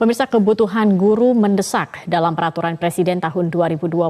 Pemirsa, kebutuhan guru mendesak. Dalam peraturan Presiden tahun 2020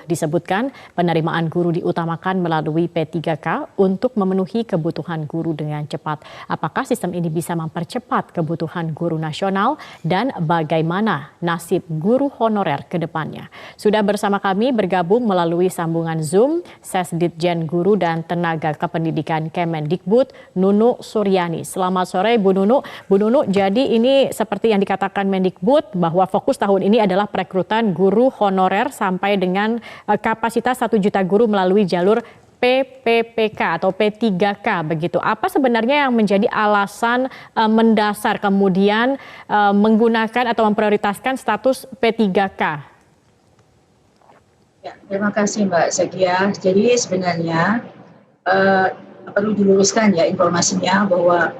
disebutkan penerimaan guru diutamakan melalui P3K untuk memenuhi kebutuhan guru dengan cepat. Apakah sistem ini bisa mempercepat kebutuhan guru nasional dan bagaimana nasib guru honorer ke depannya? Sudah bersama kami bergabung melalui sambungan Zoom Sesditjen Guru dan Tenaga Kependidikan Kemendikbud, Nunu Suryani. Selamat sore Bu Nunu. Bu Nunu, jadi ini seperti yang dikatakan Mendikbud bahwa fokus tahun ini adalah perekrutan guru honorer sampai dengan kapasitas 1 juta guru melalui jalur PPPK atau P3K begitu. Apa sebenarnya yang menjadi alasan mendasar kemudian menggunakan atau memprioritaskan status P3K? Ya, terima kasih Mbak Zakia. Jadi sebenarnya perlu diluruskan ya informasinya bahwa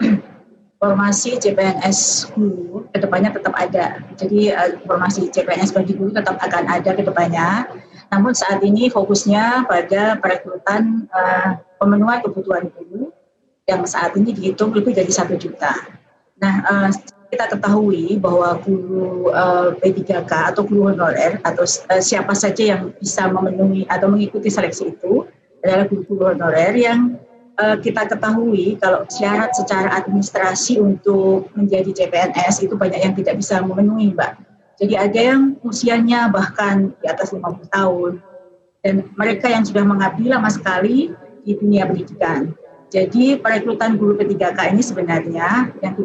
formasi CPNS guru kedepannya tetap ada. Jadi formasi CPNS bagi guru tetap akan ada kedepannya. Namun saat ini fokusnya pada perekrutan pemenuhan kebutuhan guru yang saat ini dihitung lebih dari 1 juta. Nah, kita ketahui bahwa guru P3K atau guru honorer atau siapa saja yang bisa memenuhi atau mengikuti seleksi itu adalah guru-guru honorer yang kita ketahui kalau syarat secara administrasi untuk menjadi CPNS itu banyak yang tidak bisa memenuhi, Mbak. Jadi ada yang usianya bahkan di atas 50 tahun dan mereka yang sudah mengabdi lama sekali di dunia pendidikan. Jadi perekrutan guru P3K ini sebenarnya yang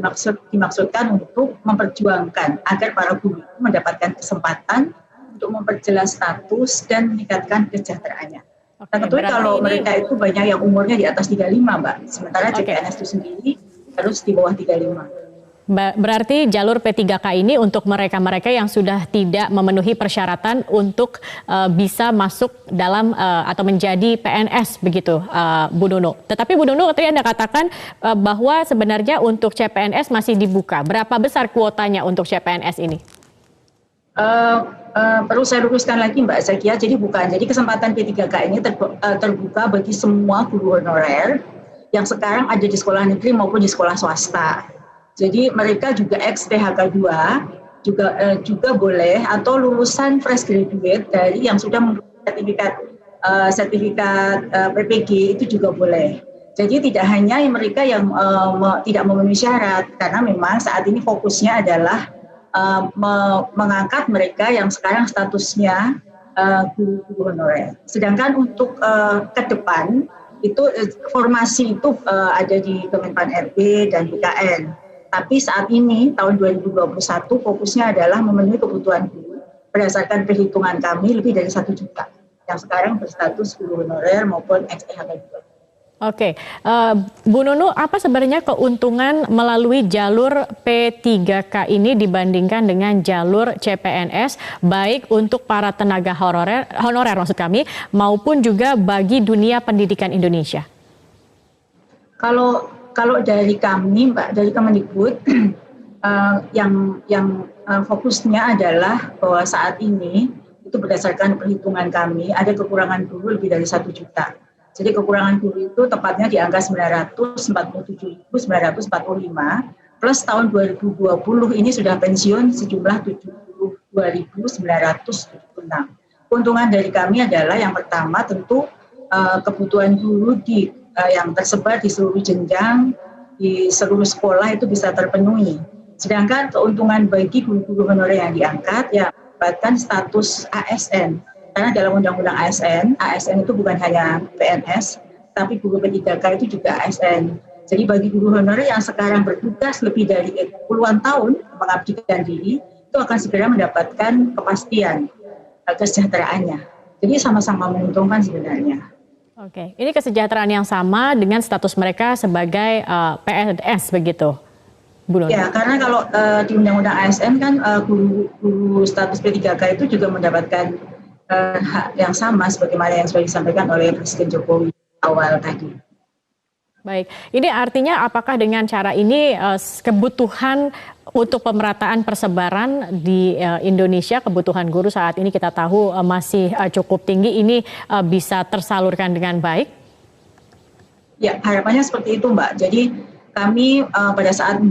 dimaksudkan untuk memperjuangkan agar para guru itu mendapatkan kesempatan untuk memperjelas status dan meningkatkan kesejahteraannya. Tentu kalau mereka itu banyak yang umurnya di atas 35, Mbak. Sementara CPNS itu sendiri harus di bawah 35. Berarti jalur P3K ini untuk mereka-mereka yang sudah tidak memenuhi persyaratan untuk bisa masuk dalam atau menjadi PNS begitu, Bu Nunu. Tetapi Bu Nunu tadi Anda katakan bahwa sebenarnya untuk CPNS masih dibuka. Berapa besar kuotanya untuk CPNS ini? Perlu saya luruskan lagi Mbak Zakia, jadi bukan. Jadi kesempatan P3K ini terbuka bagi semua guru honorer yang sekarang ada di sekolah negeri maupun di sekolah swasta. Jadi mereka juga ex-THK 2 juga boleh atau lulusan fresh graduate dari yang sudah mempunyai sertifikat PPG itu juga boleh. Jadi tidak hanya mereka yang tidak memenuhi syarat, karena memang saat ini fokusnya adalah mengangkat mereka yang sekarang statusnya guru honorer. Sedangkan untuk ke depan itu formasi itu ada di Kemenpan RB dan BKN. Tapi saat ini tahun 2021 fokusnya adalah memenuhi kebutuhan guru berdasarkan perhitungan kami lebih dari 1 juta yang sekarang berstatus guru honorer maupun ex-THK 2. Oke, Bu Nunu, apa sebenarnya keuntungan melalui jalur P3K ini dibandingkan dengan jalur CPNS, baik untuk para tenaga honorer maksud kami, maupun juga bagi dunia pendidikan Indonesia? Kalau dari kami, Mbak, dari Kemendikbud, yang fokusnya adalah bahwa saat ini itu berdasarkan perhitungan kami ada kekurangan guru lebih dari 1 juta. Jadi kekurangan guru itu tepatnya di angka 947.945 plus tahun 2020 ini sudah pensiun sejumlah 72.976. Keuntungan dari kami adalah yang pertama tentu kebutuhan guru yang tersebar di seluruh jenjang, di seluruh sekolah itu bisa terpenuhi. Sedangkan keuntungan bagi guru-guru honorer yang diangkat ya mendapatkan status ASN. Karena dalam Undang-Undang ASN itu bukan hanya PNS, tapi guru P3K itu juga ASN. Jadi bagi guru honorer yang sekarang bertugas lebih dari puluhan tahun mengabdikan diri, itu akan segera mendapatkan kepastian kesejahteraannya. Jadi sama-sama menguntungkan sebenarnya. Oke, ini kesejahteraan yang sama dengan status mereka sebagai PNS begitu, Bu Nunu? Ya, karena kalau di Undang-Undang ASN kan guru status P3K itu juga mendapatkan hak yang sama sebagaimana yang sudah disampaikan oleh Presiden Jokowi awal tadi. Baik, ini artinya apakah dengan cara ini kebutuhan untuk pemerataan persebaran di Indonesia, kebutuhan guru saat ini kita tahu masih cukup tinggi, ini bisa tersalurkan dengan baik? Ya, harapannya seperti itu Mbak. Jadi kami pada saat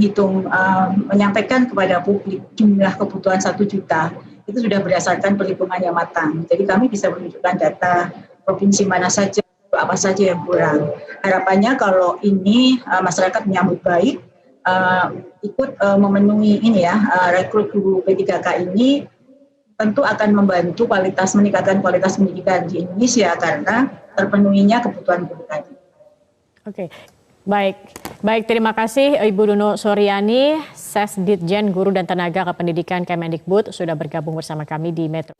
menyampaikan kepada publik jumlah kebutuhan 1 juta itu sudah berdasarkan perhitungan yang matang. Jadi kami bisa menunjukkan data provinsi mana saja, apa saja yang kurang. Harapannya kalau ini masyarakat menyambut baik, ikut memenuhi rekrut guru P3K ini tentu akan membantu meningkatkan kualitas pendidikan di Indonesia karena terpenuhinya kebutuhan guru tadi. Oke. Baik, terima kasih Ibu Dono Suryani, Sesditjen Guru dan Tenaga Kependidikan Kemendikbud sudah bergabung bersama kami di Metro.